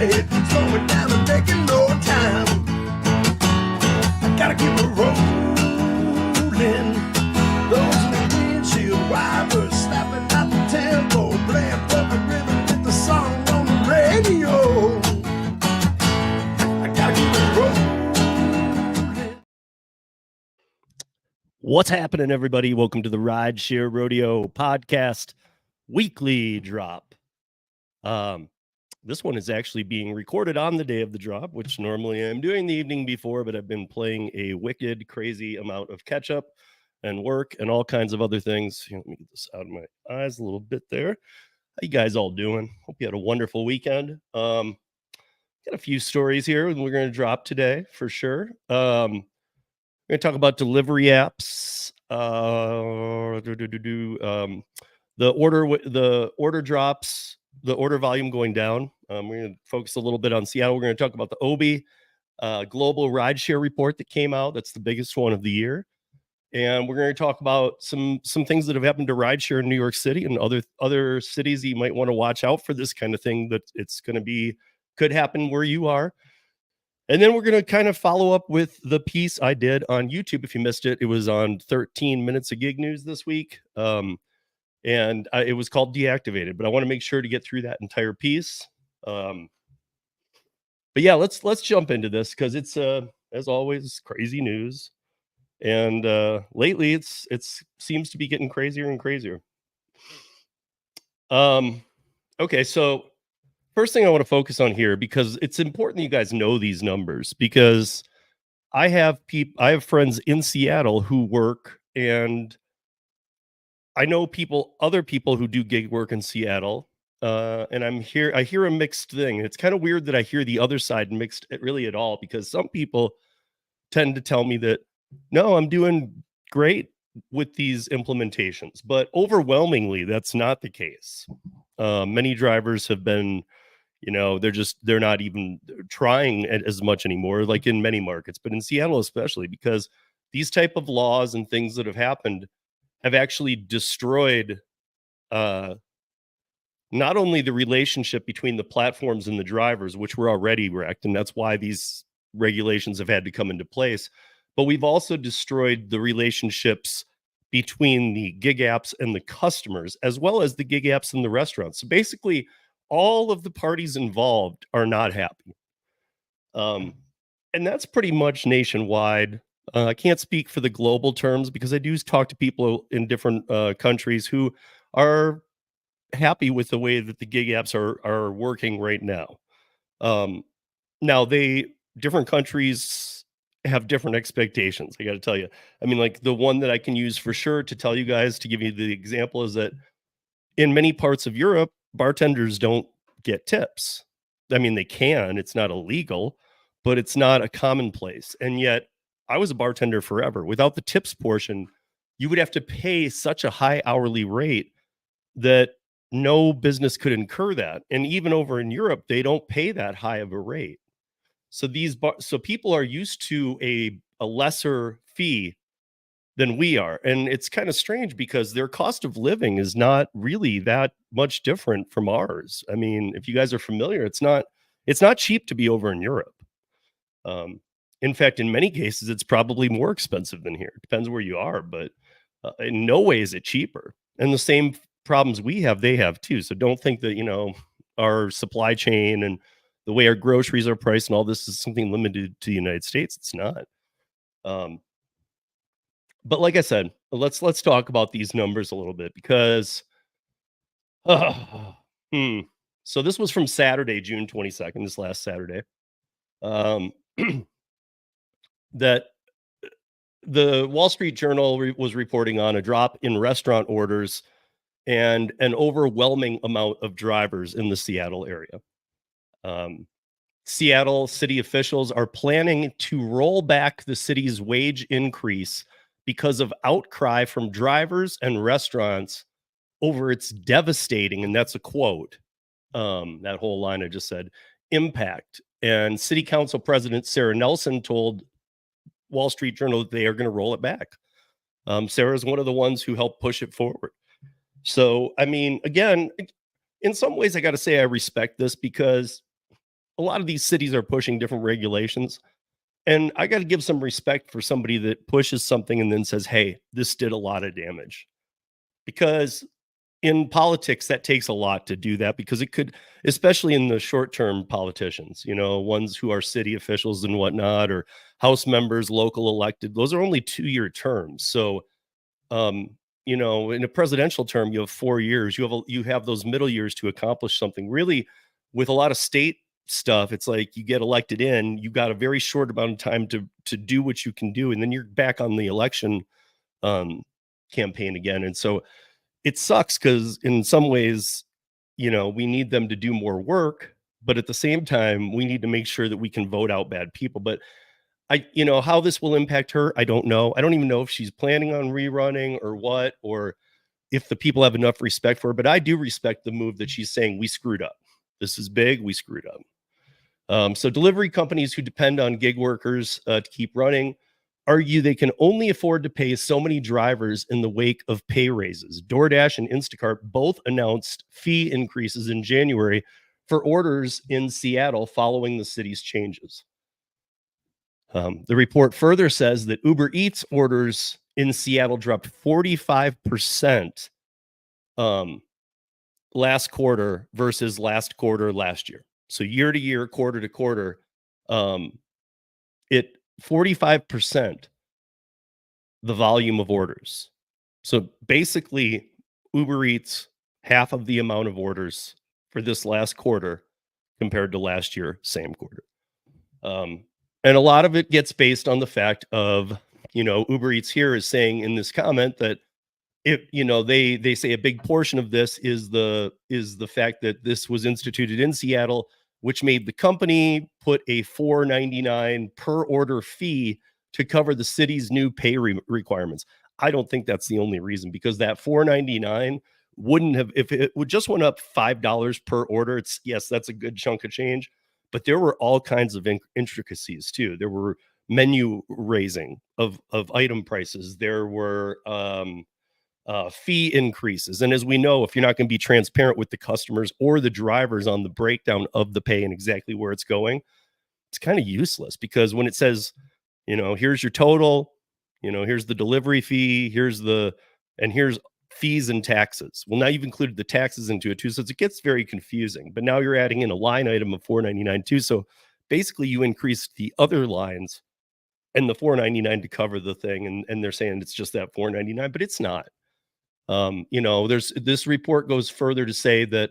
head, slowing down and making no time. I gotta keep it rolling. Those in the windshield wipers snapping out the tempo, playing perfect rhythm with the song on the radio. I gotta keep it rolling. What's happening, everybody? Welcome to the Rideshare Rodeo Podcast weekly drop. This one is actually being recorded on the day of the drop, which normally I'm doing the evening before, but I've been playing a wicked, crazy amount of catch up and work and all kinds of other things. Here, let me get this out of my eyes a little bit there. How you guys all doing? Hope you had a wonderful weekend. Got a few stories here we're going to drop today for sure. We're going to talk about delivery apps. The order drops, the order volume going down. We're going to focus a little bit on Seattle. We're going to talk about the OBI global rideshare report that came out. That's the biggest one of the year. And we're going to talk about some things that have happened to rideshare in New York City and other cities you might want to watch out for this kind of thing, that it's going to be, could happen where you are. And then we're going to kind of follow up with the piece I did on YouTube. If you missed it, it was on 13 minutes of gig news this week. And it was called Deactivated, but I want to make sure to get through that entire piece. But yeah, let's jump into this because it's as always crazy news, and lately it's seems to be getting crazier and crazier. Okay, so first thing I want to focus on here, because it's important that you guys know these numbers, because I have friends in Seattle who work, and I know other people who do gig work in Seattle, and I hear a mixed thing. It's kind of weird that I hear the other side mixed really at all, because some people tend to tell me that, no, I'm doing great with these implementations, but overwhelmingly, that's not the case. Many drivers have been, they're not even trying as much anymore, like in many markets, but in Seattle especially, because these type of laws and things that have happened have actually destroyed not only the relationship between the platforms and the drivers, which were already wrecked, and that's why these regulations have had to come into place, but we've also destroyed the relationships between the gig apps and the customers, as well as the gig apps and the restaurants. So basically, all of the parties involved are not happy. And that's pretty much nationwide. I can't speak for the global terms, because I do talk to people in different countries who are happy with the way that the gig apps are working right now. Now, different countries have different expectations. I got to tell you. I mean, like the one that I can use for sure to tell you guys, to give you the example, is that in many parts of Europe, bartenders don't get tips. I mean, they can. It's not illegal, but it's not a commonplace. And yet, I was a bartender forever. Without the tips portion, you would have to pay such a high hourly rate that no business could incur that. And even over in Europe, they don't pay that high of a rate. So so people are used to a lesser fee than we are. And it's kind of strange, because their cost of living is not really that much different from ours. I mean, if you guys are familiar, it's not cheap to be over in Europe. In fact, in many cases, it's probably more expensive than here. It depends where you are, but in no way is it cheaper. And the same problems we have, they have too. So don't think that, our supply chain and the way our groceries are priced and all this is something limited to the United States. It's not. But like I said, let's talk about these numbers a little bit, because so this was from Saturday, June 22nd, this last Saturday. That the Wall Street Journal was reporting on a drop in restaurant orders and an overwhelming amount of drivers in the Seattle area. Seattle city officials are planning to roll back the city's wage increase because of outcry from drivers and restaurants over its devastating, and that's a quote, that whole line I just said, impact. And City Council President Sarah Nelson told Wall Street Journal that they are going to roll it back. Sarah is one of the ones who helped push it forward. So, I mean, again, in some ways, I got to say I respect this, because a lot of these cities are pushing different regulations. And I got to give some respect for somebody that pushes something and then says, hey, this did a lot of damage. Because in politics, that takes a lot to do that, because it could, especially in the short term politicians, ones who are city officials and whatnot, or House members, local elected, those are only 2-year terms. So, in a presidential term, you have 4 years. You have those middle years to accomplish something. Really, with a lot of state stuff, it's like you get elected in, you got a very short amount of time to do what you can do, and then you're back on the election campaign again. And so it sucks, because in some ways, we need them to do more work, but at the same time, we need to make sure that we can vote out bad people. But how this will impact her, I don't know. I don't even know if she's planning on rerunning or what, or if the people have enough respect for her. But I do respect the move that she's saying, we screwed up. This is big. We screwed up. So delivery companies who depend on gig workers to keep running argue they can only afford to pay so many drivers in the wake of pay raises. DoorDash and Instacart both announced fee increases in January for orders in Seattle following the city's changes. The report further says that Uber Eats orders in Seattle dropped 45% last quarter versus last quarter last year. So year to year, quarter to quarter, 45% the volume of orders. So basically, Uber Eats half of the amount of orders for this last quarter compared to last year, same quarter. And a lot of it gets based on the fact of, Uber Eats here is saying in this comment that they say a big portion of this is the fact that this was instituted in Seattle, which made the company put a $4.99 per order fee to cover the city's new pay requirements. I don't think that's the only reason, because that $4.99 wouldn't have, if it would just went up $5 per order. Yes, that's a good chunk of change, but there were all kinds of intricacies too. There were menu raising of item prices. There were fee increases. And as we know, if you're not going to be transparent with the customers or the drivers on the breakdown of the pay and exactly where it's going, it's kind of useless, because when it says, here's your total, here's the delivery fee, here's fees and taxes. Well, now you've included the taxes into it too. So it gets very confusing, but now you're adding in a line item of $4.99 too. So basically you increased the other lines and the $4.99 to cover the thing. And they're saying it's just that $4.99, but it's not. There's this report goes further to say that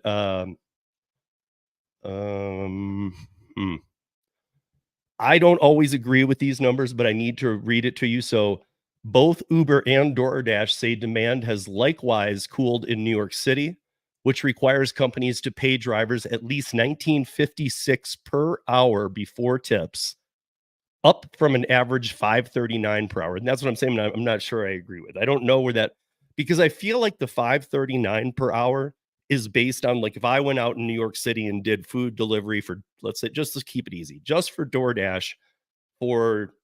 I don't always agree with these numbers, but I need to read it to you. So both Uber and DoorDash say demand has likewise cooled in New York City, which requires companies to pay drivers at least $19.56 per hour before tips, up from an average $5.39 per hour. And that's what I'm saying. I'm not sure I agree with. I don't know where that, because I feel like the $5.39 per hour is based on, like, if I went out in New York City and did food delivery for, let's say, just to keep it easy, just for DoorDash for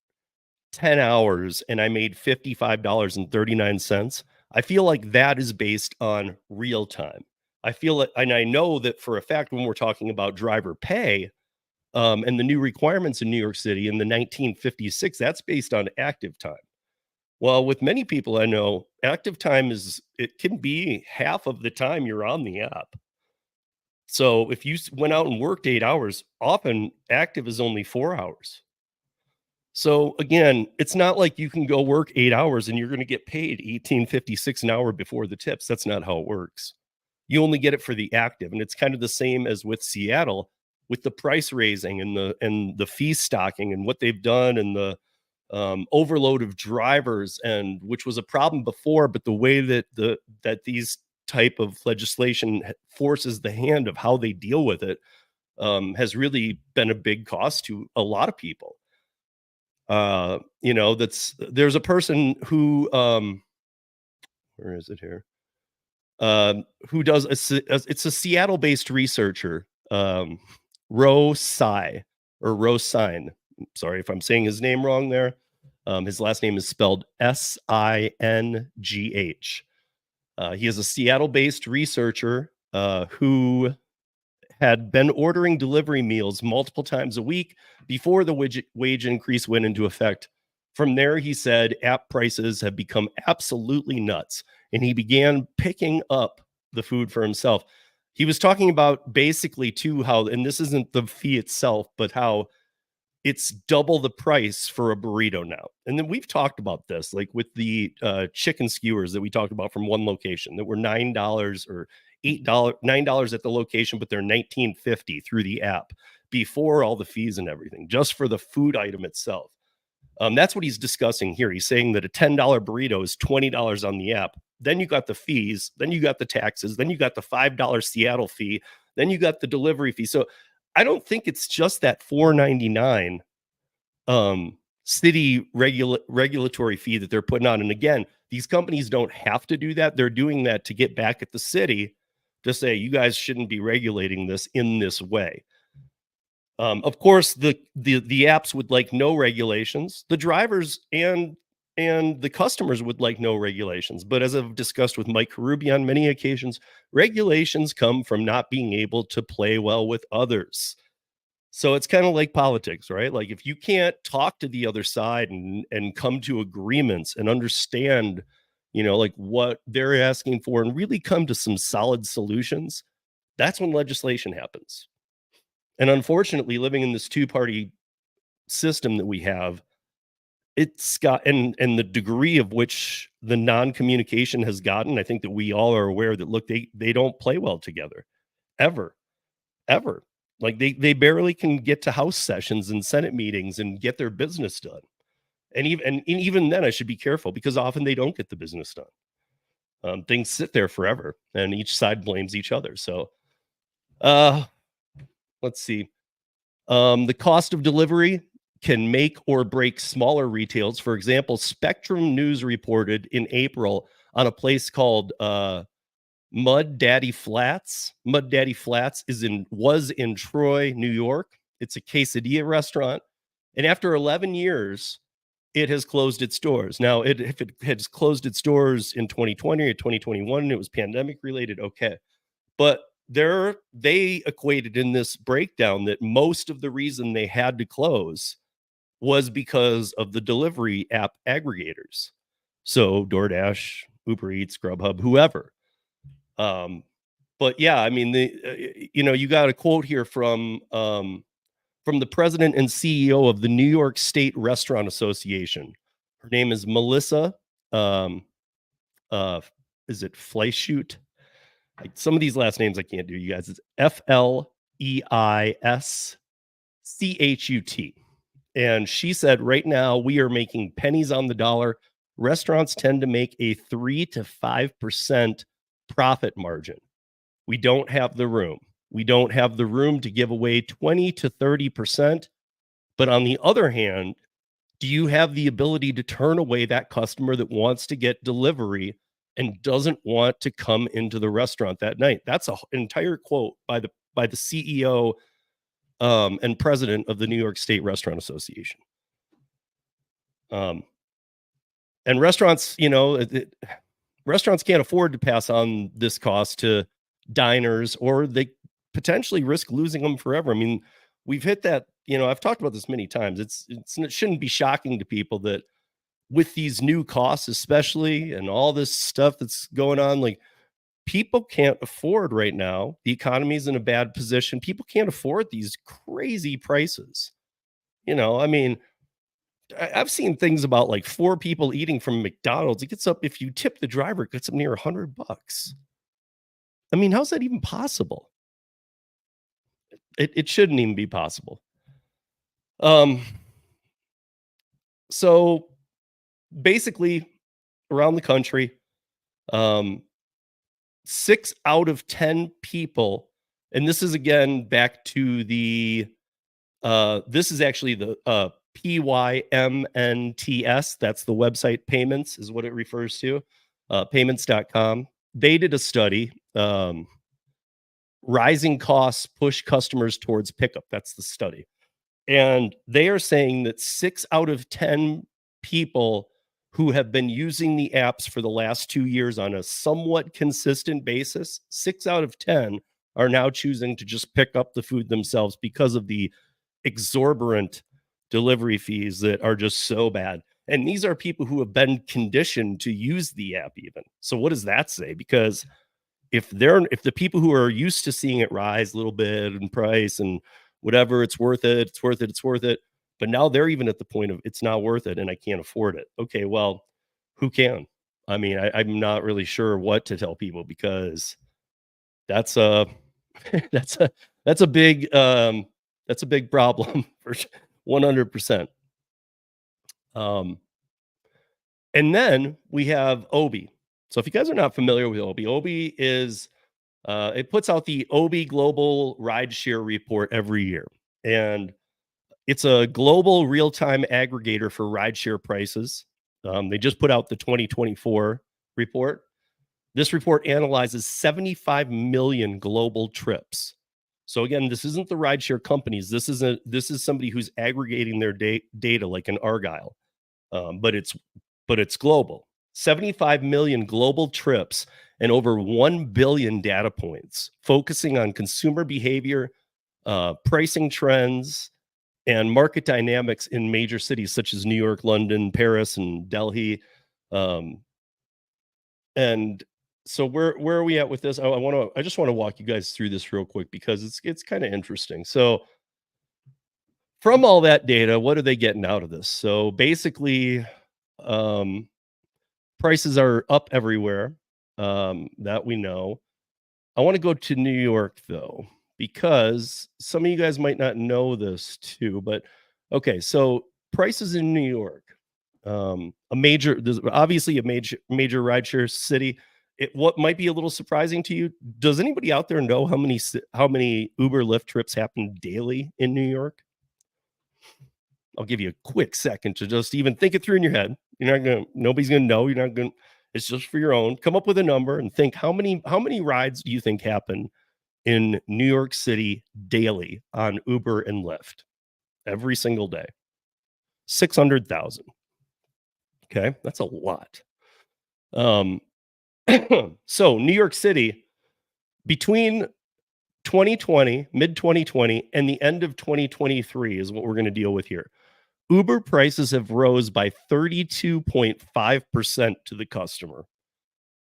10 hours and I made $55.39. I feel like that is based on real time. I feel like, and I know that for a fact, when we're talking about driver pay and the new requirements in New York City in the 1956, that's based on active time. Well, with many people I know, active time it can be half of the time you're on the app. So if you went out and worked 8 hours, often active is only 4 hours. So again, it's not like you can go work 8 hours and you're going to get paid $18.56 an hour before the tips. That's not how it works. You only get it for the active. And it's kind of the same as with Seattle, with the price raising and the fee stocking and what they've done, and the overload of drivers, and which was a problem before, but the way that that these type of legislation forces the hand of how they deal with it has really been a big cost to a lot of people. There's a person who where is it here? Who does it's a Seattle-based researcher, Rosine. Sorry if I'm saying his name wrong there. His last name is spelled Singh. He is a Seattle-based researcher who had been ordering delivery meals multiple times a week before the wage increase went into effect. From there, he said, app prices have become absolutely nuts, and he began picking up the food for himself. He was talking about basically too how, and this isn't the fee itself, but how it's double the price for a burrito now. And then we've talked about this, like with the chicken skewers that we talked about from one location that were $9 or $9 at the location, but they're $19.50 through the app before all the fees and everything, just for the food item itself. That's what he's discussing here. He's saying that a $10 burrito is $20 on the app. Then you got the fees, then you got the taxes, then you got the $5 Seattle fee, then you got the delivery fee. So I don't think it's just that $4.99 city regulatory fee that they're putting on. And again, these companies don't have to do that. They're doing that to get back at the city to say, you guys shouldn't be regulating this in this way. Of course, the apps would like no regulations. The drivers and the customers would like no regulations. But as I've discussed with Mike Karubi on many occasions, regulations come from not being able to play well with others. So it's kind of like politics, right? Like if you can't talk to the other side and come to agreements and understand, like what they're asking for and really come to some solid solutions, that's when legislation happens. And unfortunately, living in this two-party system that we have, it's got and the degree of which the non-communication has gotten, I think that we all are aware that, look, they don't play well together ever. Like they barely can get to House sessions and Senate meetings and get their business done. And even then I should be careful because often they don't get the business done. Things sit there forever and each side blames each other. So let's see. The cost of delivery can make or break smaller retails. For example, Spectrum News reported in April on a place called Mud Daddy Flats. Mud Daddy Flats was in Troy, New York. It's a quesadilla restaurant. And after 11 years, it has closed its doors. Now, if it has closed its doors in 2020 or 2021, and it was pandemic related, okay. But they equated in this breakdown that most of the reason they had to close was because of the delivery app aggregators. So DoorDash, Uber Eats, Grubhub, whoever. But yeah, I mean, you got a quote here from the president and CEO of the New York State Restaurant Association. Her name is Melissa. Is it Fleischut? Some of these last names I can't do, you guys. It's Fleischut. And she said, right now we are making pennies on the dollar. Restaurants tend to make a 3 to 5% profit margin. We don't have the room. We don't have the room to give away 20 to 30%. But on the other hand, do you have the ability to turn away that customer that wants to get delivery and doesn't want to come into the restaurant that night? That's an entire quote by the CEO and president of the New York State Restaurant Association. And restaurants, restaurants can't afford to pass on this cost to diners, or they potentially risk losing them forever. I mean, we've hit that, I've talked about this many times. It shouldn't be shocking to people that with these new costs, especially, and all this stuff that's going on, like people can't afford right now. The economy is in a bad position. People can't afford these crazy prices. I mean, I've seen things about like 4 people eating from McDonald's. It gets up, if you tip the driver, it gets up near $100. I mean, how's that even possible? It shouldn't even be possible. So basically around the country, 6 out of 10 people, and this is again back to the this is actually the PYMNTS. That's the website. Payments is what it refers to. Payments.com. They did a study. Rising costs push customers towards pickup. That's the study. And they are saying that 6 out of 10 people who have been using the apps for the last 2 years on a somewhat consistent basis, 6 out of 10 are now choosing to just pick up the food themselves because of the exorbitant delivery fees that are just so bad. And these are people who have been conditioned to use the app even. So what does that say? Because if the people who are used to seeing it rise a little bit in price and whatever, it's worth it, it's worth it, it's worth it. But now they're even at the point of it's not worth it and I can't afford it. Okay, well, who can? I mean, I'm not really sure what to tell people because that's a that's a that's a big problem for 100%. And then we have Obi. So if you guys are not familiar with Obi, Obi is it puts out the Obi Global Rideshare Report every year, and it's a global real-time aggregator for rideshare prices. They just put out the 2024 report. This report analyzes 75 million global trips. So again, this isn't the rideshare companies. This is somebody who's aggregating their data like an Argyle, but it's global. 75 million global trips and over 1 billion data points, focusing on consumer behavior, pricing trends, and market dynamics in major cities such as New York, London, Paris, and Delhi. And so where are we at with this? I just want to walk you guys through this real quick because it's kind of interesting. So from all that data, what are they getting out of this? So basically, prices are up everywhere, that we know. I want to go to New York though, because some of you guys might not know this too, but okay, so prices in New York, there's obviously a major rideshare city. What might be a little surprising to you, does anybody out there know how many Uber Lyft trips happen daily in New York? I'll give you a quick second to just even think it through in your head. Nobody's gonna know. It's just for your own. Come up with a number and think how many rides do you think happen in New York City daily on Uber and Lyft every single day? 600,000. Okay, that's a lot. So New York City, between 2020, mid 2020, and the end of 2023 is what we're going to deal with here. Uber prices have rose by 32.5% to the customer,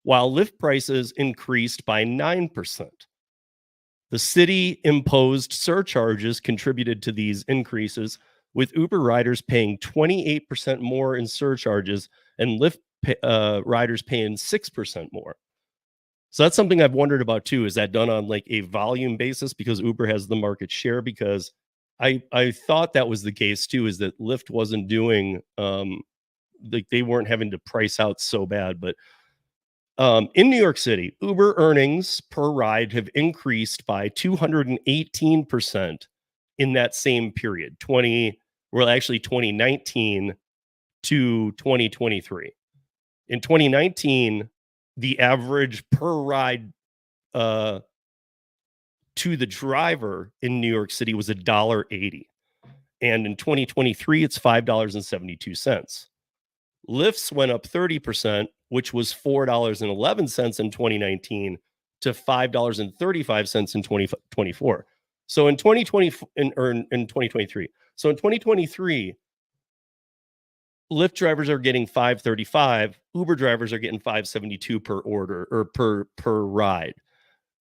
while Lyft prices increased by 9%. The city imposed surcharges contributed to these increases, with Uber riders paying 28% more in surcharges and Lyft riders paying 6% more. So that's something I've wondered about too. Is that done on like a volume basis because Uber has the market share? Because I thought that was the case too, is that Lyft wasn't doing like they weren't having to price out so bad. But in New York City, Uber earnings per ride have increased by 218% in that same period, 2019 to 2023. In 2019, the average per ride to the driver in New York City was $1.80. And in 2023, it's $5.72. Lyft's went up 30%, which was $4.11 in 2019 to $5.35 in 2024. So in 2023. So in 2023, Lyft drivers are getting $5.35. Uber drivers are getting $5.72 per order or per ride.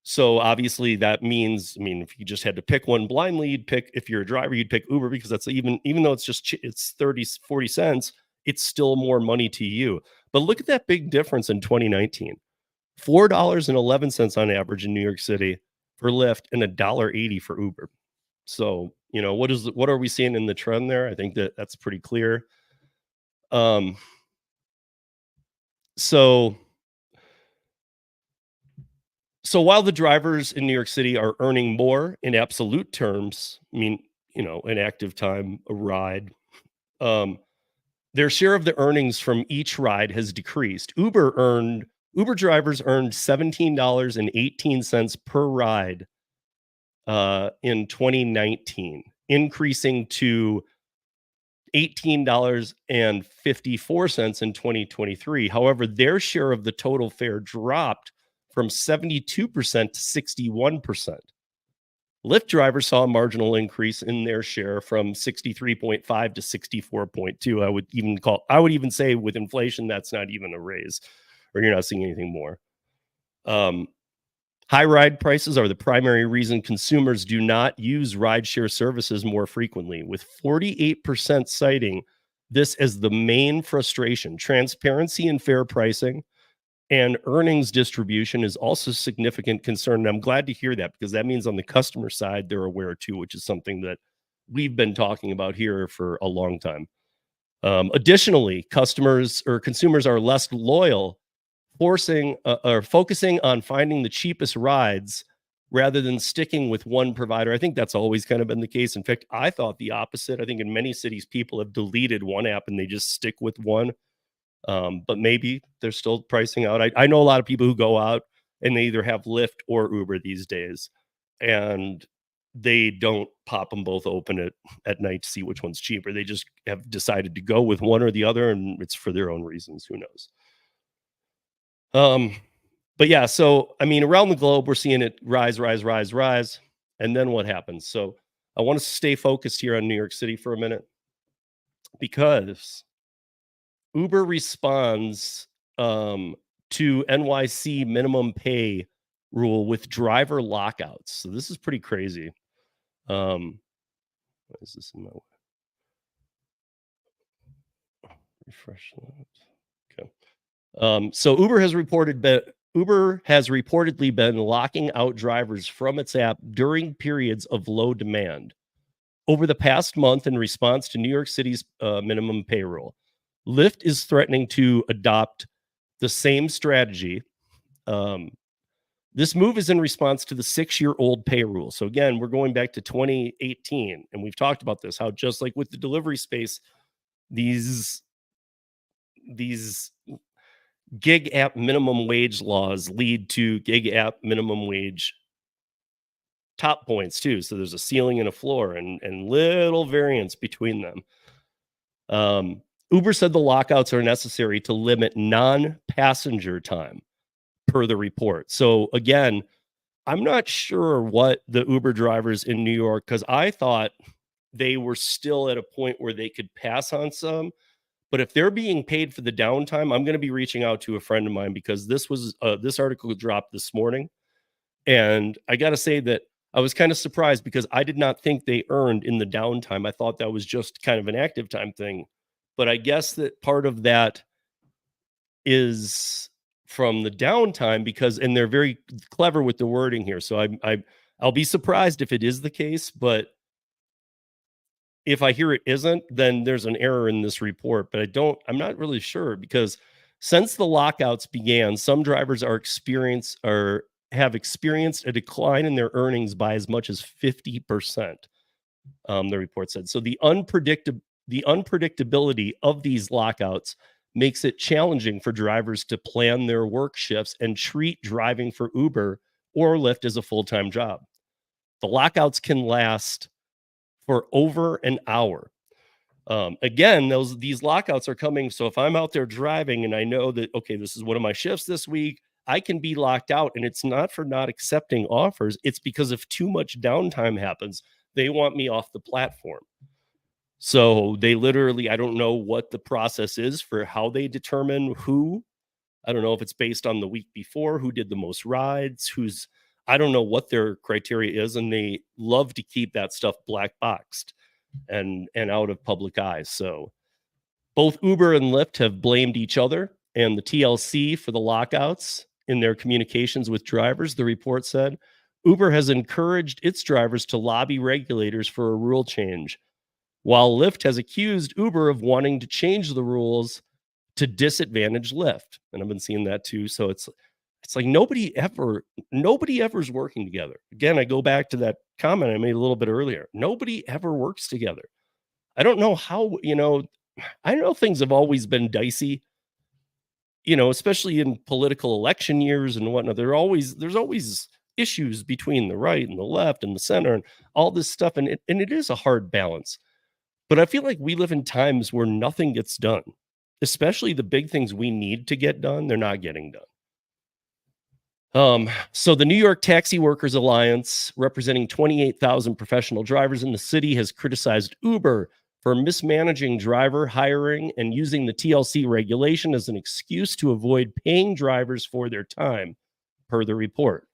So obviously that means, I mean, if you just had to pick one blindly, if you're a driver, you'd pick Uber because that's even though it's 30, 40 cents, it's still more money to you. But look at that big difference in 2019. $4.11 on average in New York City for Lyft and $1.80 for Uber. So, what are we seeing in the trend there? I think that's pretty clear. So while the drivers in New York City are earning more in absolute terms, I mean, an active time, a ride, their share of the earnings from each ride has decreased. Uber drivers earned $17.18 per ride in 2019, increasing to $18.54 in 2023. However, their share of the total fare dropped from 72% to 61%. Lyft drivers saw a marginal increase in their share from 63.5 to 64.2. I would even say with inflation, that's not even a raise, or you're not seeing anything more. High ride prices are the primary reason consumers do not use rideshare services more frequently, with 48% citing this as the main frustration. Transparency and fair pricing and earnings distribution is also a significant concern. And I'm glad to hear that, because that means on the customer side, they're aware too, which is something that we've been talking about here for a long time. Additionally, consumers are less loyal, focusing on finding the cheapest rides rather than sticking with one provider. I think that's always kind of been the case. In fact, I thought the opposite. I think in many cities, people have deleted one app and they just stick with one. But maybe they're still pricing out. I know a lot of people who go out and they either have Lyft or Uber these days, and they don't pop them both open at night to see which one's cheaper. They just have decided to go with one or the other, and it's for their own reasons. Who knows? But yeah, so I mean, around the globe, we're seeing it rise. And then what happens? So I want to stay focused here on New York City for a minute, because Uber responds to NYC minimum pay rule with driver lockouts. So this is pretty crazy. What is this in my way? Refresh that. Okay. So Uber has reportedly been locking out drivers from its app during periods of low demand over the past month in response to New York City's minimum pay rule. Lyft is threatening to adopt the same strategy. This move is in response to the 6-year-old pay rule. So again, we're going back to 2018, and we've talked about this, how just like with the delivery space, these gig app minimum wage laws lead to gig app minimum wage top points too. So there's a ceiling and a floor, and little variance between them. Uber said the lockouts are necessary to limit non-passenger time, per the report. So again, I'm not sure what the Uber drivers in New York, because I thought they were still at a point where they could pass on some. But if they're being paid for the downtime, I'm going to be reaching out to a friend of mine, because this article dropped this morning. And I got to say that I was kind of surprised, because I did not think they earned in the downtime. I thought that was just kind of an active time thing. But I guess that part of that is from the downtime, and they're very clever with the wording here. So I'll be surprised if it is the case, but if I hear it isn't, then there's an error in this report. But I'm not really sure, because since the lockouts began, some drivers have experienced a decline in their earnings by as much as 50%. The report said. So the unpredictability of these lockouts makes it challenging for drivers to plan their work shifts and treat driving for Uber or Lyft as a full-time job. The lockouts can last for over an hour. Again, these lockouts are coming. So if I'm out there driving and I know that, okay, this is one of my shifts this week, I can be locked out. And it's not for not accepting offers. It's because if too much downtime happens, they want me off the platform. So they literally, I don't know what the process is for how they determine who. I don't know if it's based on the week before, who did the most rides, I don't know what their criteria is. And they love to keep that stuff black boxed and out of public eyes. So both Uber and Lyft have blamed each other and the TLC for the lockouts in their communications with drivers. The report said Uber has encouraged its drivers to lobby regulators for a rule change, while Lyft has accused Uber of wanting to change the rules to disadvantage Lyft. And I've been seeing that too. So it's like nobody ever is working together. Again, I go back to that comment I made a little bit earlier. Nobody ever works together. I don't know how, I know things have always been dicey, especially in political election years and whatnot. There's always issues between the right and the left and the center and all this stuff. And it is a hard balance. But I feel like we live in times where nothing gets done, especially the big things we need to get done. They're not getting done. So the New York Taxi Workers Alliance, representing 28,000 professional drivers in the city, has criticized Uber for mismanaging driver hiring and using the TLC regulation as an excuse to avoid paying drivers for their time, per the report.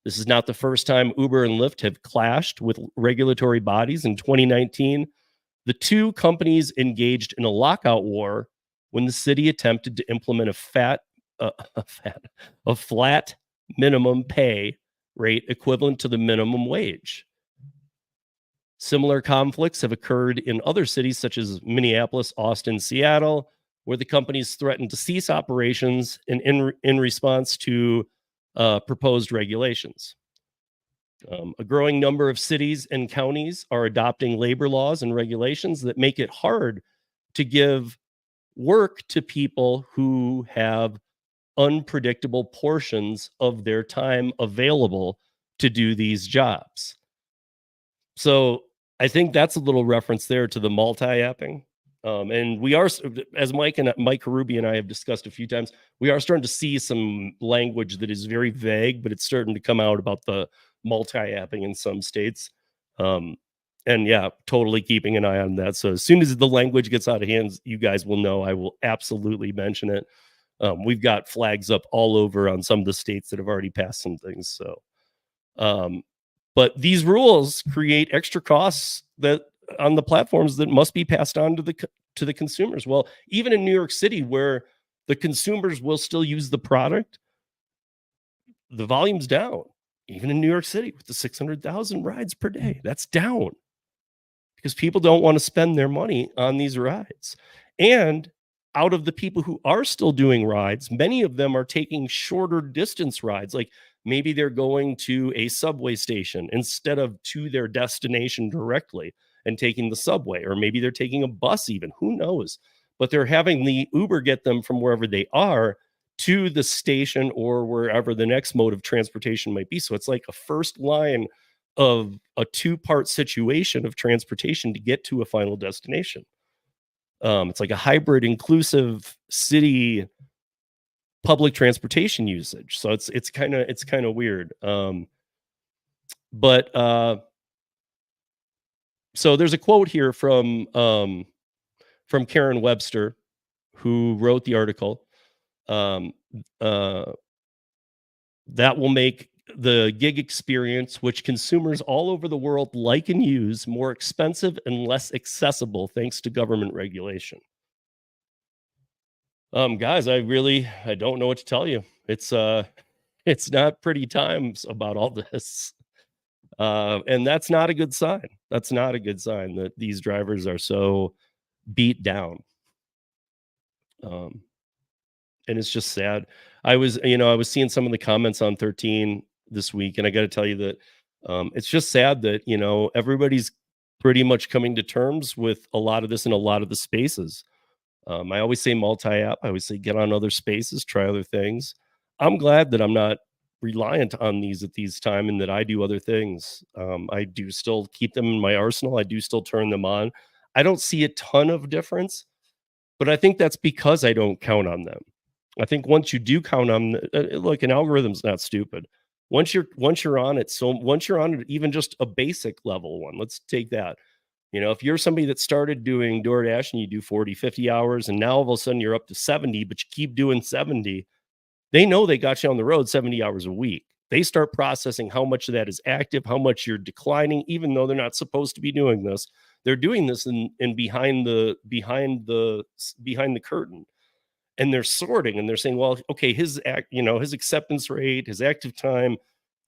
This is not the first time Uber and Lyft have clashed with regulatory bodies. In 2019, the two companies engaged in a lockout war when the city attempted to implement a flat minimum pay rate equivalent to the minimum wage. Similar conflicts have occurred in other cities such as Minneapolis, Austin, Seattle, where the companies threatened to cease operations in response to proposed regulations. A growing number of cities and counties are adopting labor laws and regulations that make it hard to give work to people who have unpredictable portions of their time available to do these jobs. So I think that's a little reference there to the multi-apping. And we are, as Mike Karubi and I have discussed a few times, we are starting to see some language that is very vague, but it's starting to come out about the multi-apping in some states. And yeah, totally keeping an eye on that. So as soon as the language gets out of hand, you guys will know. I will absolutely mention it. We've got flags up all over on some of the states that have already passed some things. So, but these rules create extra costs that on the platforms that must be passed on to the consumers. Well, even in New York City, where the consumers will still use the product, the volume's down. Even in New York City with the 600,000 rides per day, that's down because people don't want to spend their money on these rides. And out of the people who are still doing rides, many of them are taking shorter distance rides. Like maybe they're going to a subway station instead of to their destination directly and taking the subway, or maybe they're taking a bus even, who knows? But they're having the Uber get them from wherever they are to the station or wherever the next mode of transportation might be. So it's like a first line of a two-part situation of transportation to get to a final destination. It's like a hybrid, inclusive city public transportation usage. So it's kind of weird. But so there's a quote here from Karen Webster, who wrote the article. That will make the gig experience, which consumers all over the world like and use, more expensive and less accessible thanks to government regulation. Guys, I don't know what to tell you. It's not pretty times about all this. And that's not a good sign. That's not a good sign that these drivers are so beat down. And it's just sad. I was seeing some of the comments on 13 this week, and I got to tell you that it's just sad that, everybody's pretty much coming to terms with a lot of this in a lot of the spaces. I always say multi-app. I always say get on other spaces, try other things. I'm glad that I'm not reliant on these at these time and that I do other things. I do still keep them in my arsenal. I do still turn them on. I don't see a ton of difference, but I think that's because I don't count on them. I think once you do count on, look, an algorithm's not stupid. Once you're on it, so once you're on it, even just a basic level one, let's take that. If you're somebody that started doing DoorDash and you do 40, 50 hours, and now all of a sudden you're up to 70, but you keep doing 70, they know they got you on the road 70 hours a week. They start processing how much of that is active, how much you're declining, even though they're not supposed to be doing this. They're doing this in behind the curtain. And they're sorting and they're saying, well, okay, his acceptance rate, his active time,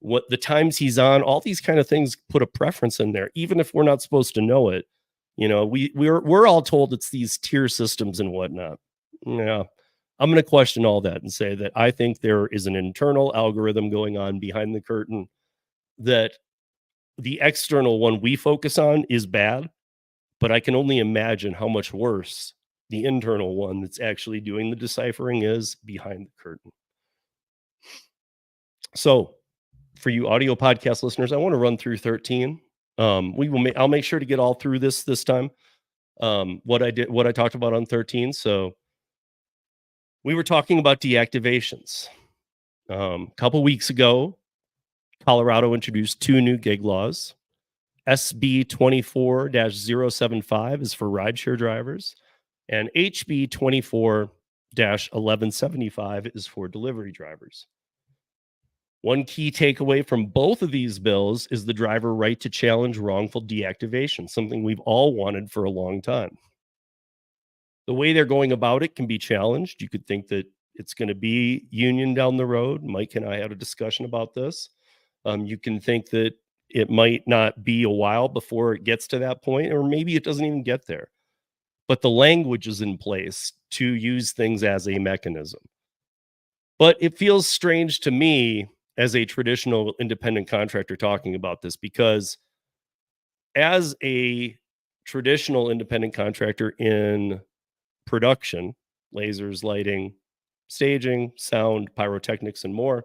what the times he's on, all these kind of things put a preference in there, even if we're not supposed to know it. We're all told it's these tier systems and whatnot. Yeah, I'm going to question all that and say that I think there is an internal algorithm going on behind the curtain, that the external one we focus on is bad, but I can only imagine how much worse the internal one that's actually doing the deciphering is behind the curtain. So for you audio podcast listeners, I want to run through 13. I'll make sure to get all through this time. What I talked about on 13. So we were talking about deactivations. A couple weeks ago, Colorado introduced 2 new gig laws. SB 24-075 is for rideshare drivers, and HB 24-1175 is for delivery drivers. One key takeaway from both of these bills is the driver right to challenge wrongful deactivation, something we've all wanted for a long time. The way they're going about it can be challenged. You could think that it's going to be union down the road. Mike and I had a discussion about this. You can think that it might not be a while before it gets to that point, or maybe it doesn't even get there. But the language is in place to use things as a mechanism. But it feels strange to me as a traditional independent contractor talking about this, because as a traditional independent contractor in production, lasers, lighting, staging, sound, pyrotechnics, and more,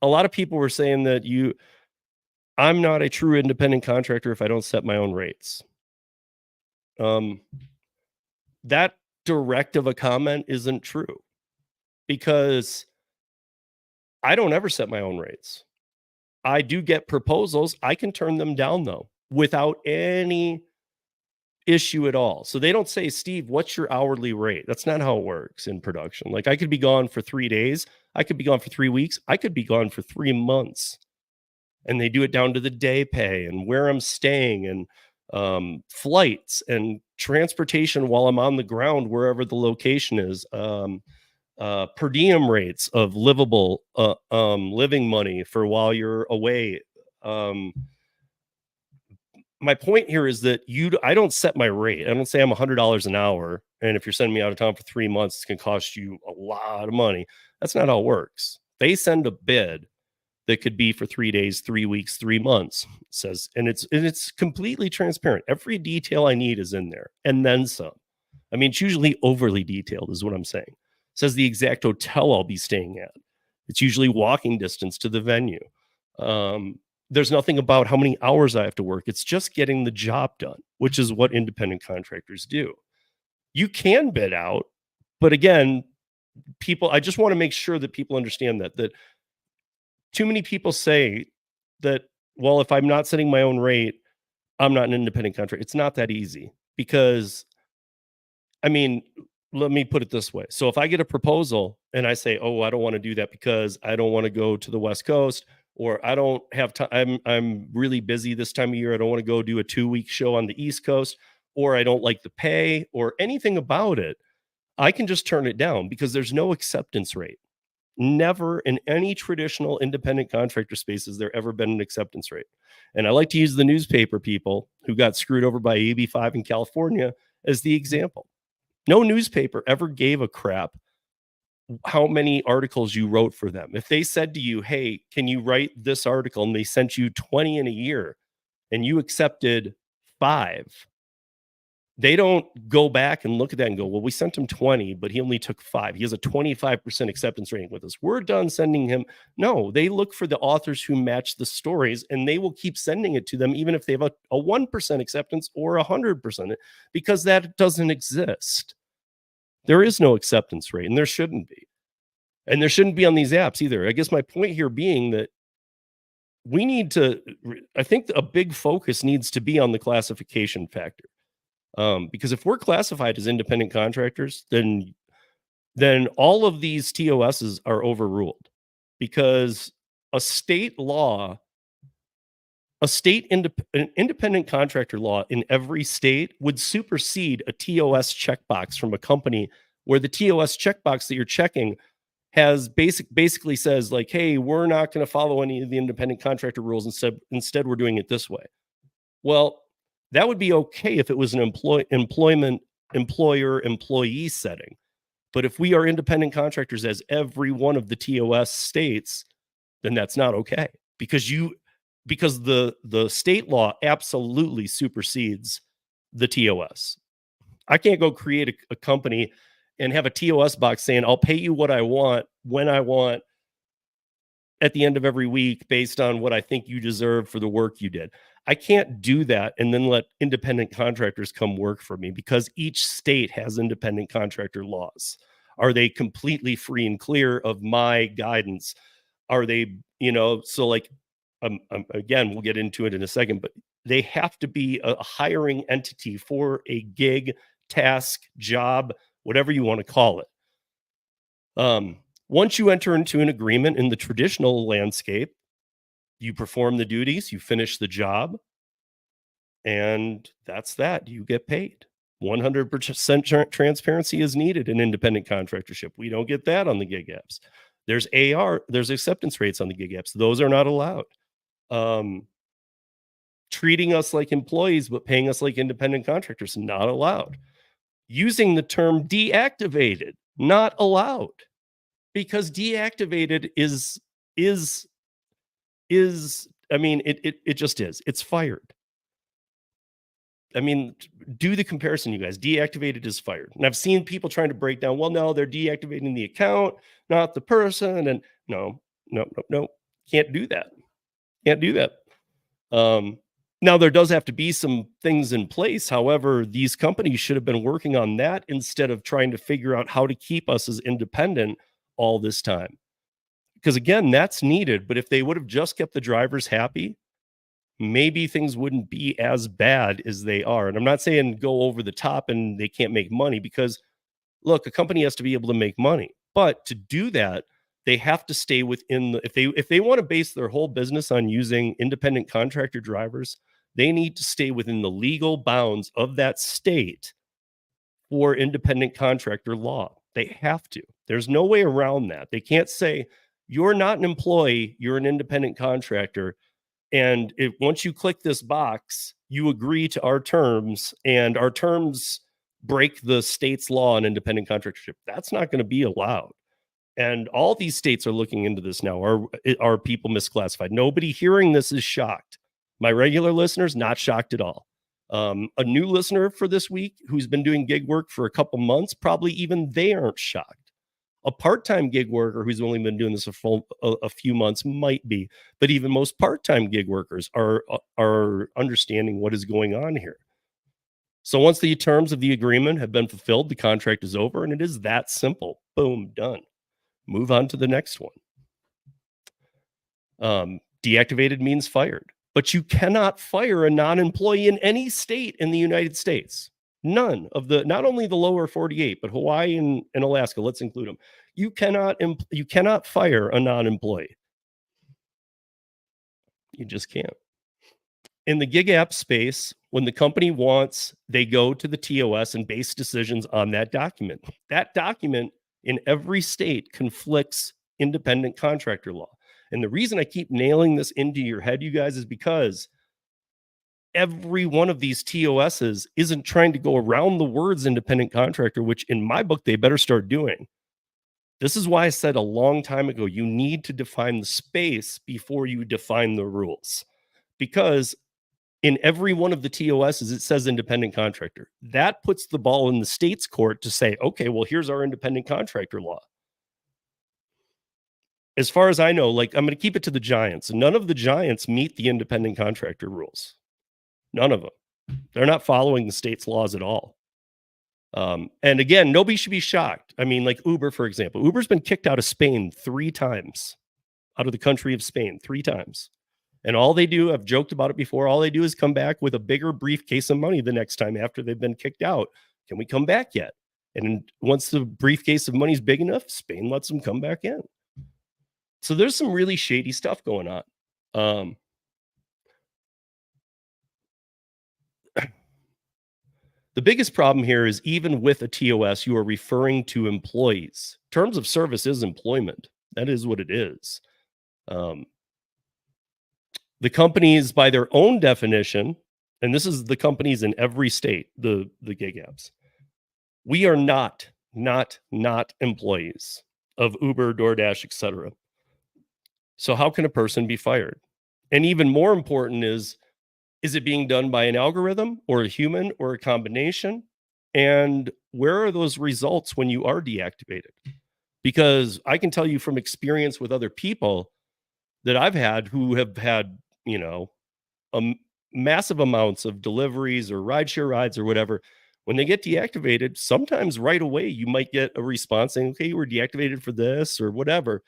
a lot of people were saying that I'm not a true independent contractor if I don't set my own rates. That direct of a comment isn't true, because I don't ever set my own rates. I do get proposals. I can turn them down, though, without any issue at all. So they don't say, Steve, what's your hourly rate? That's not how it works in production. Like, I could be gone for 3 days. I could be gone for 3 weeks. I could be gone for 3 months. And they do it down to the day pay and where I'm staying and flights and transportation while I'm on the ground, wherever the location is. Per diem rates of livable living money for while you're away. My point here is that I don't set my rate. I don't say I'm $100 an hour, and if you're sending me out of town for 3 months, it's going to cost you a lot of money. That's not how it works. They send a bid that could be for 3 days, 3 weeks, 3 months. It says, and it's completely transparent. Every detail I need is in there, and then some. I mean, it's usually overly detailed, is what I'm saying. It says the exact hotel I'll be staying at. It's usually walking distance to the venue. There's nothing about how many hours I have to work. It's just getting the job done, which is what independent contractors do. You can bid out, but again, I just want to make sure that people understand that too many people say that, well, if I'm not setting my own rate, I'm not an independent contractor. It's not that easy, because, I mean, let me put it this way. So if I get a proposal and I say, oh, I don't want to do that because I don't want to go to the West Coast, or I don't have time, I'm really busy this time of year, I don't want to go do a 2-week show on the East Coast, or I don't like the pay or anything about it, I can just turn it down, because there's no acceptance rate. Never in any traditional independent contractor space has there ever been an acceptance rate. And I like to use the newspaper people who got screwed over by AB5 in California as the example. No newspaper ever gave a crap how many articles you wrote for them. If they said to you, hey, can you write this article? And they sent you 20 in a year and you accepted 5, they don't go back and look at that and go, well, we sent him 20, but he only took 5. He has a 25% acceptance rating with us. We're done sending him. No, they look for the authors who match the stories, and they will keep sending it to them, even if they have a 1% acceptance or 100%, because that doesn't exist. There is no acceptance rate, and there shouldn't be. And there shouldn't be on these apps either. I guess my point here being that we need to, I think a big focus needs to be on the classification factor. Because if we're classified as independent contractors, then all of these TOSs are overruled, because an independent contractor law in every state would supersede a TOS checkbox from a company, where the TOS checkbox that you're checking has basically says like, hey, we're not going to follow any of the independent contractor rules. Instead, we're doing it this way. Well, that would be okay if it was an employer-employee setting. But if we are independent contractors, as every one of the TOS states, then that's not okay, because the state law absolutely supersedes the TOS. I can't go create a company and have a TOS box saying, I'll pay you what I want, when I want, at the end of every week, based on what I think you deserve for the work you did. I can't do that and then let independent contractors come work for me, because each state has independent contractor laws. Are they completely free and clear of my guidance? Are they, so like, again, we'll get into it in a second, but they have to be a hiring entity for a gig, task, job, whatever you want to call it. Once you enter into an agreement in the traditional landscape, you perform the duties, you finish the job, and that's that. You get paid. 100% transparency is needed in independent contractorship. We don't get that on the gig apps. There's there's acceptance rates on the gig apps. Those are not allowed. Treating us like employees but paying us like independent contractors, not allowed. Using the term deactivated, not allowed, because deactivated is I mean, it just is. It's fired. I mean, do the comparison, you guys. Deactivated is fired. And I've seen people trying to break down, well, no, they're deactivating the account, not the person. And no. Can't do that. Can't do that. Now, there does have to be some things in place. However, these companies should have been working on that instead of trying to figure out how to keep us as independent all this time. Because again, that's needed. But if they would have just kept the drivers happy, maybe things wouldn't be as bad as they are. And I'm not saying go over the top and they can't make money, because look, a company has to be able to make money. But to do that, they have to stay within the, if they want to base their whole business on using independent contractor drivers, they need to stay within the legal bounds of that state for independent contractor law. They have to. There's no way around that. They can't say, you're not an employee, you're an independent contractor. And once you click this box, you agree to our terms, and our terms break the state's law on independent contractorship. That's not going to be allowed. And all these states are looking into this now. Are people misclassified? Nobody hearing this is shocked. My regular listeners, not shocked at all. A new listener for this week who's been doing gig work for a couple months, probably even they aren't shocked. A part-time gig worker who's only been doing this a few months might be, but even most part-time gig workers are understanding what is going on here. So once the terms of the agreement have been fulfilled, the contract is over, and it is that simple. Boom, done. Move on to the next one. Deactivated means fired, but you cannot fire a non-employee in any state in the United States. None of not only the lower 48, but Hawaii and Alaska, let's include them. You cannot fire a non-employee. You just can't. In the gig app space, when the company wants, they go to the TOS and base decisions on that document. That document in every state conflicts independent contractor law. And the reason I keep nailing this into your head, you guys, is because every one of these TOSs isn't trying to go around the words independent contractor, which in my book, they better start doing. This is why I said a long time ago, you need to define the space before you define the rules. Because in every one of the TOSs, it says independent contractor. That puts the ball in the state's court to say, okay, well, here's our independent contractor law. As far as I know, like, I'm going to keep it to the giants. None of the giants meet the independent contractor rules. None of them. They're not following the state's laws at all. And again, nobody should be shocked. I mean, like Uber, for example. Uber's been kicked out of Spain 3 times, out of the country of Spain 3 times. And all they do, I've joked about it before, all they do is come back with a bigger briefcase of money the next time after they've been kicked out. Can we come back yet? And once the briefcase of money is big enough, Spain lets them come back in. So there's some really shady stuff going on. The biggest problem here is even with a TOS, you are referring to employees. Terms of service is employment. That is what it is. The companies, by their own definition, and this is the companies in every state, the gig apps, we are not employees of Uber, DoorDash, etc. So how can a person be fired? And even more important is it being done by an algorithm or a human or a combination? And where are those results when you are deactivated? Because I can tell you from experience with other people that I've had who have had, massive amounts of deliveries or rideshare rides or whatever, When they get deactivated, sometimes right away you might get a response saying, okay, you were deactivated for this or whatever.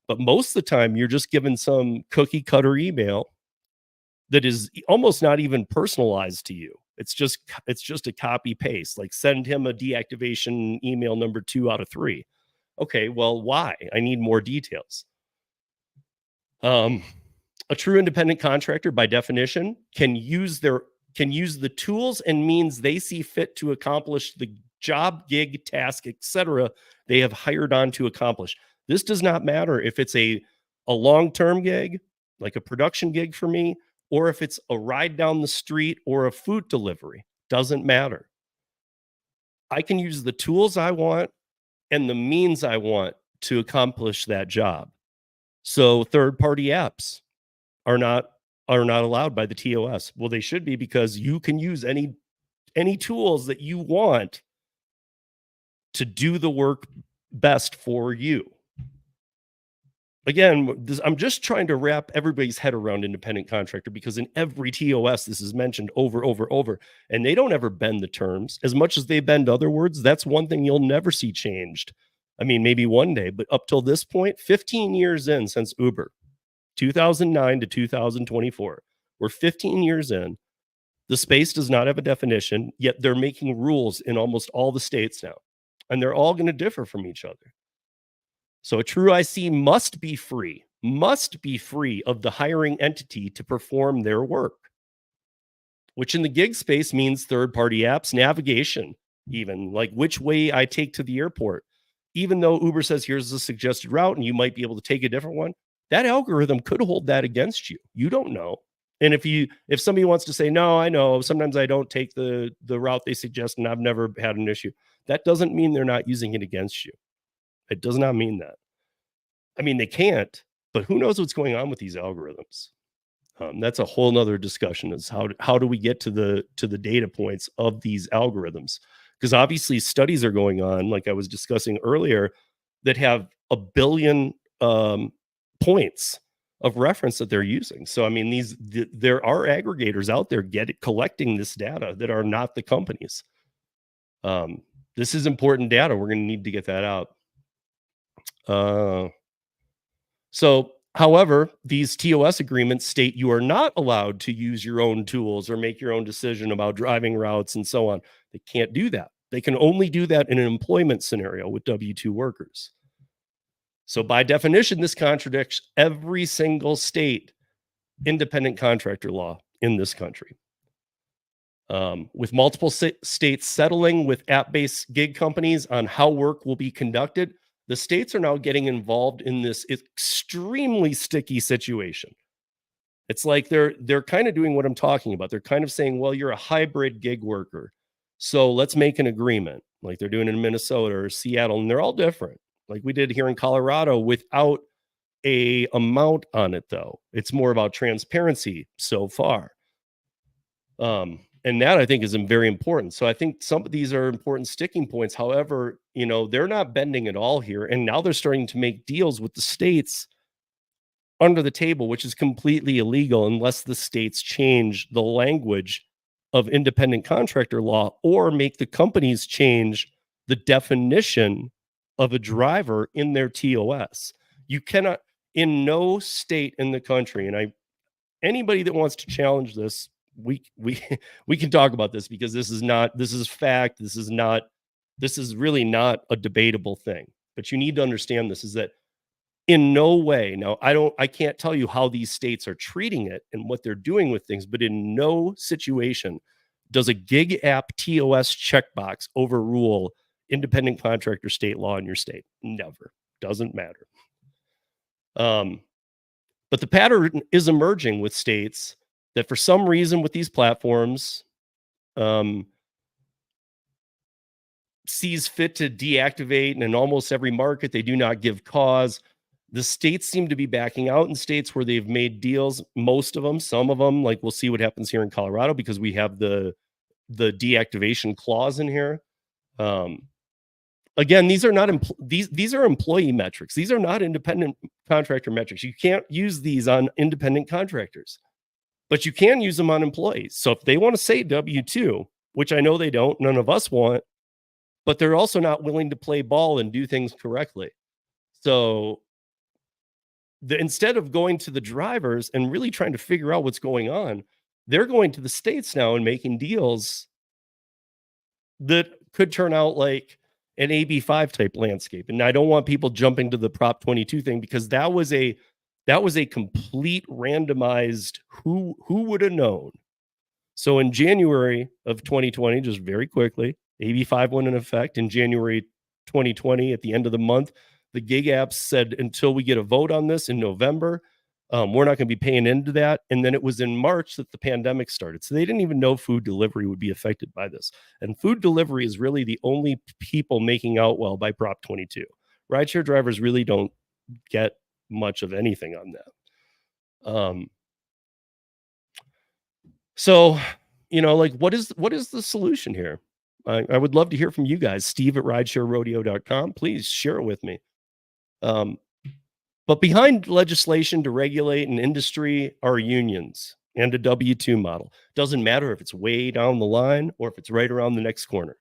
But most of the time, you're just given some cookie cutter email that is almost not even personalized to you. It's just a copy paste, like send him a deactivation email number 2 out of 3. Okay, well, why? I need more details. A true independent contractor, by definition, can use the tools and means they see fit to accomplish the job, gig, task, etc. they have hired on to accomplish. This does not matter if it's a long-term gig, like a production gig for me, or if it's a ride down the street or a food delivery. Doesn't matter. I can use the tools I want and the means I want to accomplish that job. So third-party apps are not allowed by the TOS. Well, they should be, because you can use any tools that you want to do the work best for you. Again, I'm just trying to wrap everybody's head around independent contractor, because in every TOS this is mentioned over, and they don't ever bend the terms as much as they bend other words. That's one thing you'll never see changed. I mean, maybe one day, but up till this point, 15 years in since Uber, 2009 to 2024, we're 15 years in. The space does not have a definition, yet they're making rules in almost all the states now, and they're all going to differ from each other. So a true IC must be free of the hiring entity to perform their work, which in the gig space means third-party apps, navigation, even like which way I take to the airport. Even though Uber says here's the suggested route and you might be able to take a different one, that algorithm could hold that against you. You don't know. And if somebody wants to say, no, I know, sometimes I don't take the route they suggest and I've never had an issue, that doesn't mean they're not using it against you. It does not mean that. I mean, they can't, but who knows what's going on with these algorithms? That's a whole nother discussion, is how do we get to the data points of these algorithms? Because obviously studies are going on, like I was discussing earlier, that have 1 billion points of reference that they're using. So, I mean, there are aggregators out there collecting this data that are not the companies. This is important data. We're going to need to get that out. So, however, these TOS agreements state you are not allowed to use your own tools or make your own decision about driving routes and so on. They can't do that. They can only do that in an employment scenario with W-2 workers. So by definition, this contradicts every single state independent contractor law in this country. With multiple states settling with app-based gig companies on how work will be conducted, the states are now getting involved in this extremely sticky situation. It's like they're kind of doing what I'm talking about. They're kind of saying, well, you're a hybrid gig worker, so let's make an agreement, like they're doing in Minnesota or Seattle, and they're all different, like we did here in Colorado, without a amount on it, though. It's more about transparency so far. And that, I think, is very important. So I think some of these are important sticking points. However, they're not bending at all here. And now they're starting to make deals with the states under the table, which is completely illegal unless the states change the language of independent contractor law or make the companies change the definition of a driver in their TOS. You cannot, in no state in the country, and anybody that wants to challenge this, we can talk about this, because this is fact. This is really not a debatable thing. But you need to understand this, is that in no way, now I can't tell you how these states are treating it and what they're doing with things, but in no situation does a gig app TOS checkbox overrule independent contractor state law in your state. Never. Doesn't matter. But the pattern is emerging with states that for some reason with these platforms sees fit to deactivate, and in almost every market they do not give cause. The states seem to be backing out in states where they've made deals. Most of them, some of them, like we'll see what happens here in Colorado, because we have the deactivation clause in here. Again, these are not these are employee metrics. These are not independent contractor metrics. You can't use these on independent contractors, but you can use them on employees. So if they want to say W-2, which I know they don't, none of us want, but they're also not willing to play ball and do things correctly. So instead of going to the drivers and really trying to figure out what's going on, they're going to the states now and making deals that could turn out like an AB5 type landscape. And I don't want people jumping to the Prop 22 thing, because that was a complete randomized who would have known. So in January of 2020, just very quickly, AB5 went in effect. In January 2020, at the end of the month, the gig apps said, until we get a vote on this in November, we're not going to be paying into that. And then it was in March that the pandemic started. So they didn't even know food delivery would be affected by this. And food delivery is really the only people making out well by Prop 22. Rideshare drivers really don't get much of anything on that. So, like, what is the solution here? I would love to hear from you guys. Steve at ridesharerodeo.com. Please share it with me. But behind legislation to regulate an industry are unions and a W-2 model. Doesn't matter if it's way down the line or if it's right around the next corner.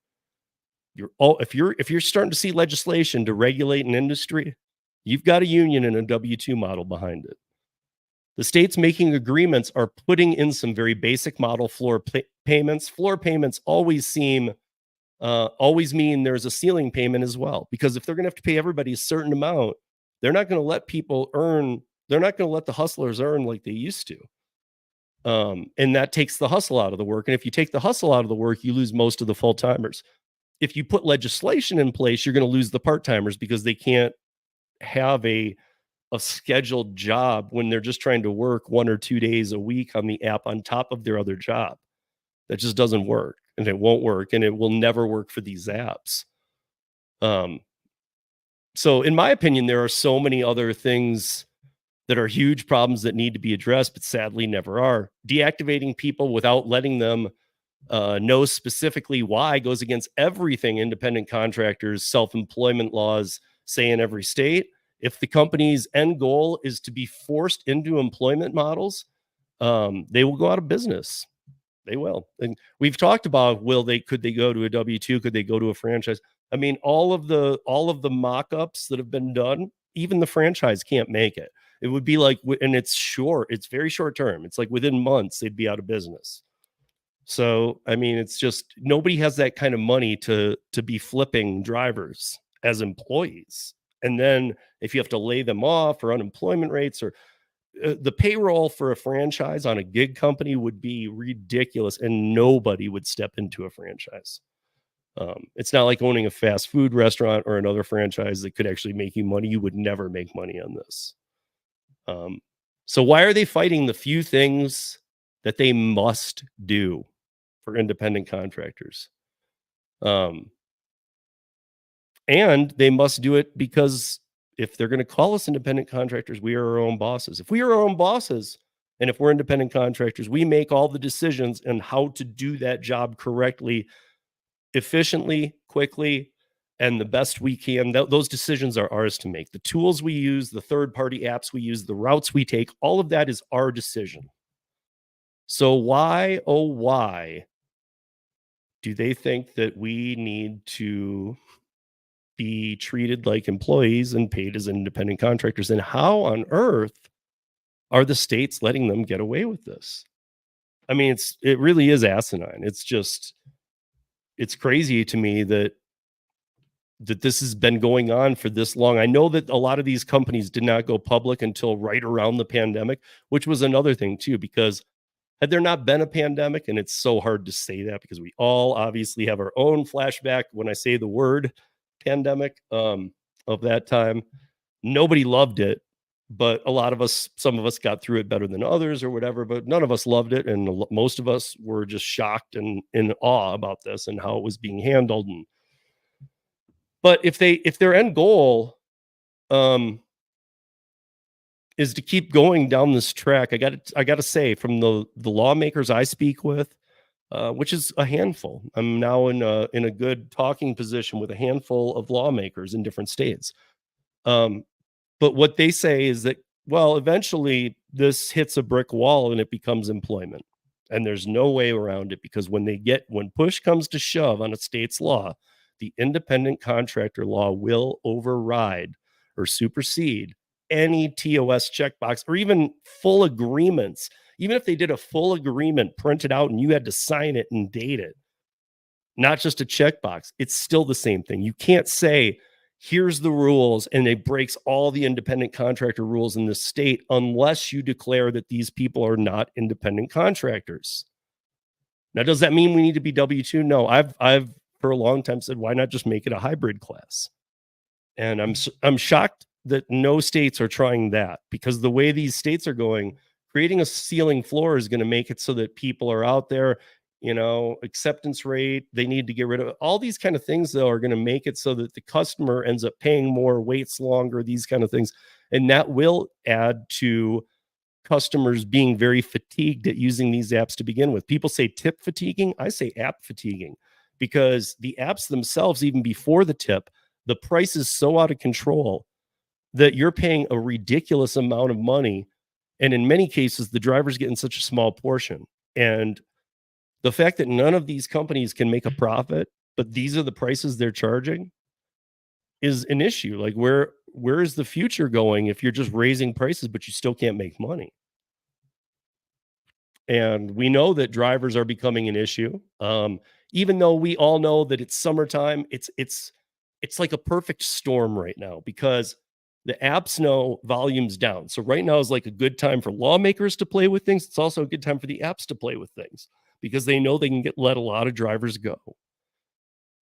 If you're starting to see legislation to regulate an industry, you've got a union and a W-2 model behind it. The states making agreements are putting in some very basic model floor payments. Floor payments always mean there's a ceiling payment as well, because if they're going to have to pay everybody a certain amount, they're not going to let they're not going to let the hustlers earn like they used to. And that takes the hustle out of the work. And if you take the hustle out of the work, you lose most of the full-timers. If you put legislation in place, you're going to lose the part-timers, because they can't have a scheduled job when they're just trying to work 1 or 2 days a week on the app on top of their other job. That just doesn't work, and it won't work, and it will never work for these apps. So in my opinion, there are so many other things that are huge problems that need to be addressed, but sadly never are. Deactivating people without letting them know specifically why goes against everything independent contractors, self-employment laws say in every state. If the company's end goal is to be forced into employment models, they will go out of business. They will. And we've talked about, could they go to a W-2? Could they go to a franchise? I mean, all of the mock-ups that have been done, even the franchise can't make it. It would be like, and it's very short term. It's like within months they'd be out of business. So, I mean, it's just, nobody has that kind of money to be flipping drivers as employees. And then if you have to lay them off, or unemployment rates, or the payroll for a franchise on a gig company would be ridiculous, and nobody would step into a franchise. It's not like owning a fast food restaurant or another franchise that could actually make you money. You would never make money on this. So why are they fighting the few things that they must do for independent contractors? And they must do it because if they're going to call us independent contractors, we are our own bosses. If we are our own bosses, and if we're independent contractors, we make all the decisions on how to do that job correctly, efficiently, quickly, and the best we can. Those decisions are ours to make. The tools we use, the third-party apps we use, the routes we take, all of that is our decision. So why, oh why, do they think that we need to be treated like employees and paid as independent contractors? And how on earth are the states letting them get away with this? I mean, it really is asinine. It's crazy to me that this has been going on for this long. I know that a lot of these companies did not go public until right around the pandemic, which was another thing too, because had there not been a pandemic, and it's so hard to say that because we all obviously have our own flashback when I say the word pandemic of that time. Nobody loved it, but some of us got through it better than others or whatever, but none of us loved it. And most of us were just shocked and in awe about this and how it was being handled. But if their end goal is to keep going down this track, I got to say, from the lawmakers I speak with, which is a handful. I'm now in a good talking position with a handful of lawmakers in different states. But what they say is that, well, eventually this hits a brick wall and it becomes employment. And there's no way around it, because when push comes to shove on a state's law, the independent contractor law will override or supersede any TOS checkbox or even full agreements. Even if they did a full agreement printed out and you had to sign it and date it, not just a checkbox, it's still the same thing. You can't say, here's the rules, and it breaks all the independent contractor rules in the state unless you declare that these people are not independent contractors. Now, does that mean we need to be W-2? No, I've for a long time said, why not just make it a hybrid class? And I'm shocked that no states are trying that, because the way these states are going, creating a ceiling floor is going to make it so that people are out there, acceptance rate, they need to get rid of all these kind of things, though, are going to make it so that the customer ends up paying more, waits longer, these kind of things. And that will add to customers being very fatigued at using these apps to begin with. People say tip fatiguing. I say app fatiguing, because the apps themselves, even before the tip, the price is so out of control that you're paying a ridiculous amount of money. And in many cases, the driver's getting such a small portion. And the fact that none of these companies can make a profit, but these are the prices they're charging, is an issue. Like, where is the future going if you're just raising prices, but you still can't make money? And we know that drivers are becoming an issue. Even though we all know that it's summertime, it's like a perfect storm right now, because the apps know volume's down. So right now is like a good time for lawmakers to play with things. It's also a good time for the apps to play with things, because they know they can let a lot of drivers go.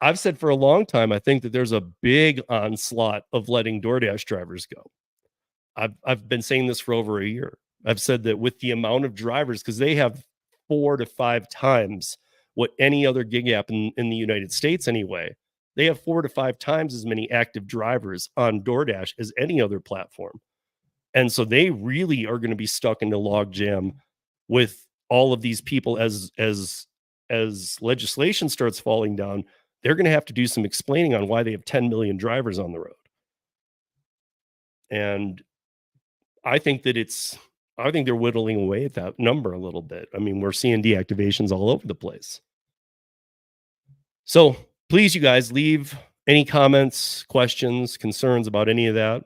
I've said for a long time, I think that there's a big onslaught of letting DoorDash drivers go. I've been saying this for over a year. I've said that with the amount of drivers, because they have 4 to 5 times what any other gig app in the United States anyway, they have 4 to 5 times as many active drivers on DoorDash as any other platform. And so they really are going to be stuck in the logjam with all of these people as legislation starts falling down. They're going to have to do some explaining on why they have 10 million drivers on the road. And I think they're whittling away at that number a little bit. I mean, we're seeing deactivations all over the place. So please, you guys, leave any comments, questions, concerns about any of that.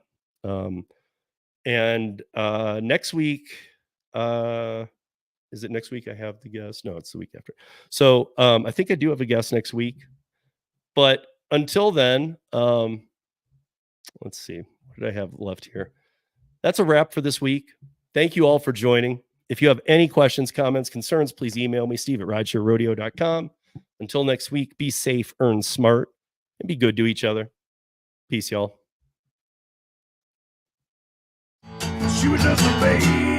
And next week, is it next week I have the guest? No, it's the week after. So I think I do have a guest next week. But until then, let's see. What did I have left here? That's a wrap for this week. Thank you all for joining. If you have any questions, comments, concerns, please email me, steve@ridesharerodeo.com. Until next week, be safe, earn smart, and be good to each other. Peace, y'all. She was just a baby.